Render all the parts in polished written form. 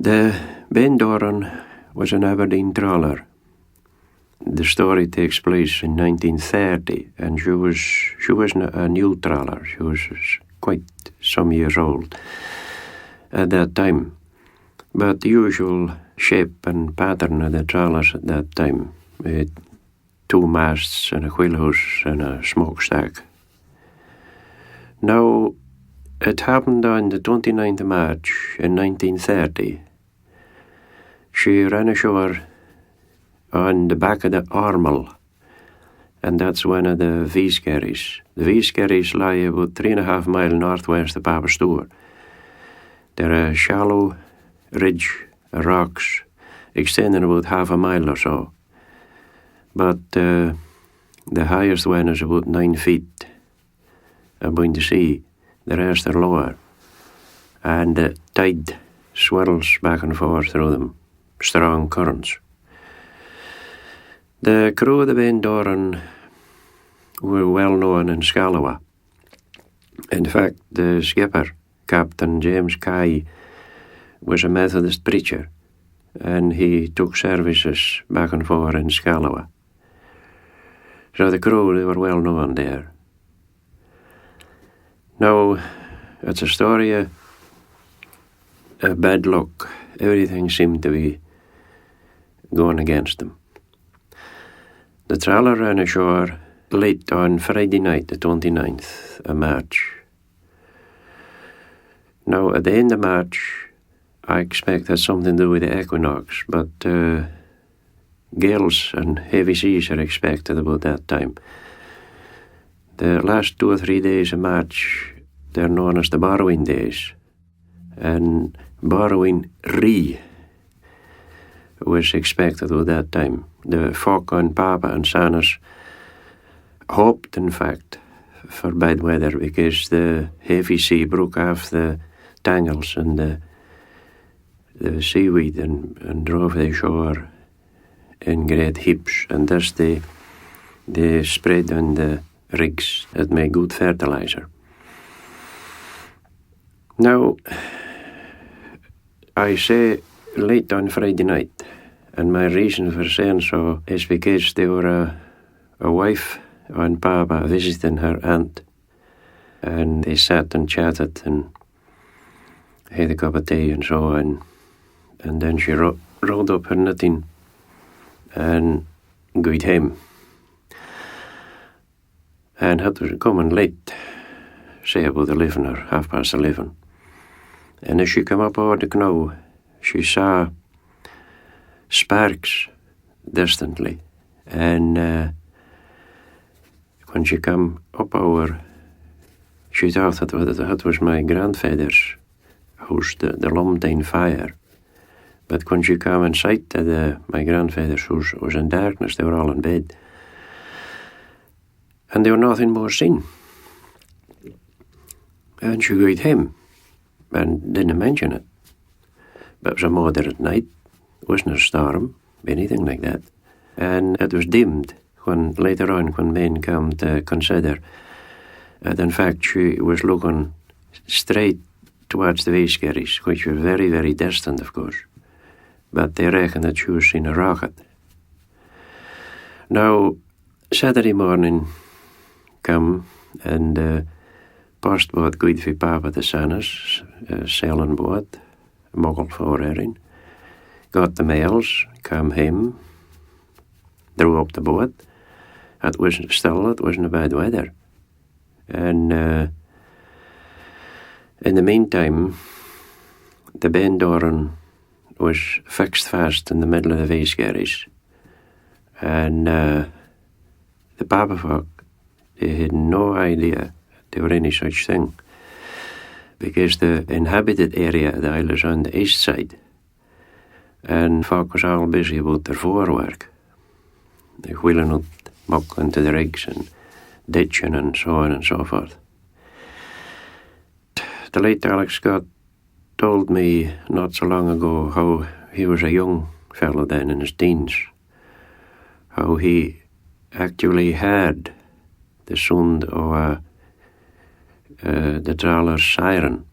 The Ben Doran was an Aberdeen trawler. The story takes place in 1930, and she wasn't a new trawler. She was quite some years old at that time. But the usual shape and pattern of the trawlers at that time, with 2 masts and a wheelhouse and a smokestack. Now, it happened on the 29th of March in 1930. She ran ashore on the back of the Armel, and that's one of the Veeskerries. The Veeskerries lie about 3.5 miles northwest of Papastour. They're a shallow ridge of rocks extending about 0.5 mile or so. But the highest one is about 9 feet above the sea. The rest are lower. And the tide swirls back and forth through them. Strong currents. The crew of the Ben Doran were well known in Scalawa. In fact, the skipper, Captain James Kye, was a Methodist preacher, and he took services back and forth in Scalawa. So the crew, they were well known there. Now, it's a story of bad luck. Everything seemed to be going against them. The trawler ran ashore late on Friday night, the 29th of March. Now, at the end of March, I expect that's something to do with the equinox, but gales and heavy seas are expected about that time. The last 2 or 3 days of March, they're known as the borrowing days, and borrowing Ree was expected at that time. The folk on Papa and Sanas hoped, in fact, for bad weather because the heavy sea broke off the tangles and the seaweed and drove the shore in great heaps, and thus they spread on the rigs that made good fertilizer. Now, I say late on Friday night, and my reason for saying so is because there were a wife and Papa visiting her aunt, and they sat and chatted and had a cup of tea and so on, and then she rolled up her knitting and goit heim, and had to come in late, say about 11 or 11:30. And as she came up over the knowe, she saw sparks distantly, and when she came up over, she thought that was my grandfather's house, the Lomdine fire. But when she came in sight of my grandfather's house, it was in darkness. They were all in bed, and there were nothing more seen. And she goit him and didn't mention it. But it was a moderate night. It wasn't a storm, anything like that. And it was dimmed when later on, when men came to consider that in fact she was looking straight towards the Veeskerries, which were very, very distant, of course. But they reckoned that she was seeing a rocket. Now, Saturday morning come, and postboot goit for Papa to Sanas, sailing boat, mogel voor erin. Got the mails, came home, drew up the boat. It wasn't still, it wasn't a bad weather. And in the meantime, the Ben Doran was fixed fast in the middle of the Veeskerries. And the Papa folk, they had no idea there were any such thing, because the inhabited area of the island is on the east side, and folk was all busy about their voorwerk. They wheeling up muck into the rigs and ditching and so on and so forth. The late Alex Scott told me not so long ago how he was a young fellow then in his teens, how he actually heard the sound of the trawler's siren.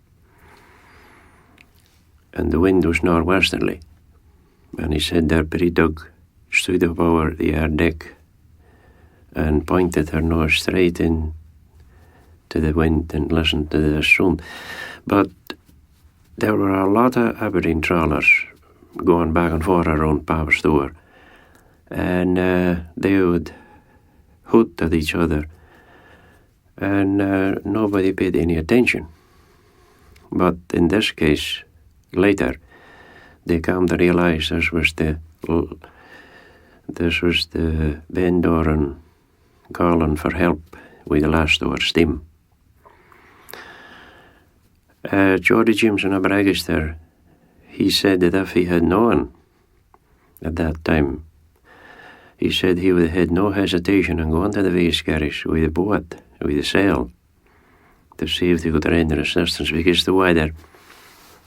and the wind was northwesterly. And he said there Biddy Doug stood up over the air deck and pointed her nose straight in to the wind and listened to the sound. But there were a lot of Aberdeen trawlers going back and forth around Papa Store, and they would hoot at each other, and nobody paid any attention. But in this case, later, they come to realize this was the Ben Doran calling for help with the last hour steam. Geordie Jimson of Register, he said that if he had known at that time, he said he would have had no hesitation in going to the West Garage with a boat, with a sail, to see if they could render assistance, because the weather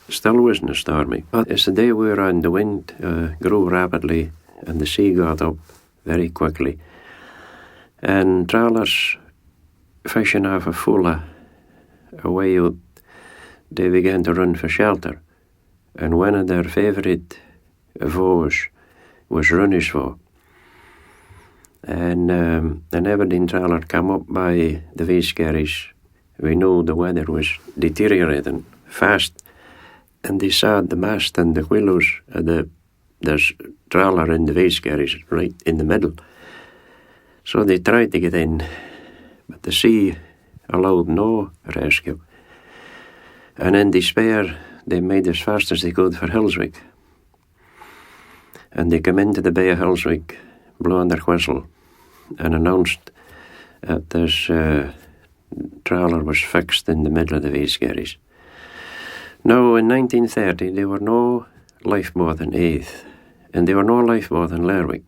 still wasn't stormy. But as the day wore on, the wind grew rapidly and the sea got up very quickly. And trawlers fishing off a fulla away out, they began to run for shelter. And one of their favourite voes was Runnisvoe. And an Aberdeen trawler came up by the West Garage. We knew the weather was deteriorating fast, and they saw the mast and the willows of the trawler in the West Garage right in the middle. So they tried to get in, but the sea allowed no rescue. And in despair, they made as fast as they could for Hillswick. And they came into the Bay of Hillswick, blowing their whistle, and announced that this trawler was fixed in the middle of the West Garage. Now, in 1930, there were no lifeboat in Aith, and there were no lifeboat in Lerwick.